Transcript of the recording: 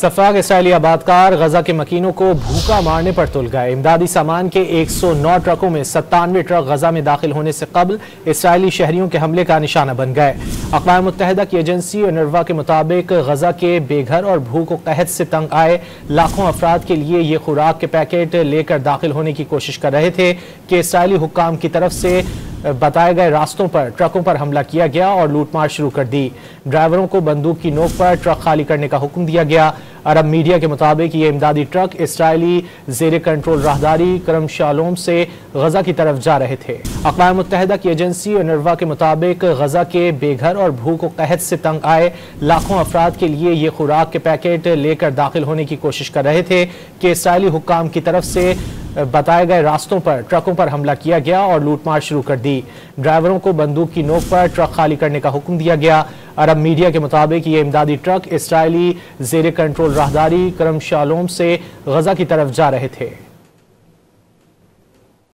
सफाक Israeli आबादकार गजा के मकीनों को भूखा मारने पर तुल गए। इमदादी सामान के 109 ट्रकों में 97 ट्रक गजा में दाखिल होने से कबल इसराइली शहरियों के हमले का निशाना बन गए। अक़वाम मुत्तहिदा की एजेंसी UNRWA के मुताबिक गजा के बेघर और भूख व कहत से तंग आए लाखों अफराद के लिए ये खुराक के पैकेट लेकर दाखिल होने की कोशिश कर रहे थे कि इसराइली हुक्काम की तरफ से बताए गए रास्तों पर ट्रकों पर हमला किया गया और लूटमार शुरू कर दी। ड्राइवरों को बंदूक की नोक पर ट्रक खाली करने का हुक्म दिया गया। अरब मीडिया के मुताबिक ये इमदादी ट्रक इसराइली ज़ेर कंट्रोल राहदारी करम शालोम से गजा की तरफ जा रहे थे। अक़वाम मुत्तहिदा की एजेंसी UNRWA के मुताबिक गजा के बेघर और भूख व कहत से तंग आए लाखों अफराद के लिए ये खुराक के पैकेट लेकर दाखिल होने की कोशिश कर रहे थे कि इसराइली हुक्काम की तरफ से बताए गए रास्तों पर ट्रकों पर हमला किया गया और लूटमार शुरू कर दी। ड्राइवरों को बंदूक की नोक पर ट्रक खाली करने का हुक्म दिया गया। अरब मीडिया के मुताबिक ये इमदादी ट्रक इसराइली ज़ेर कंट्रोल राहदारी करम शालोम से गजा की तरफ जा रहे थे।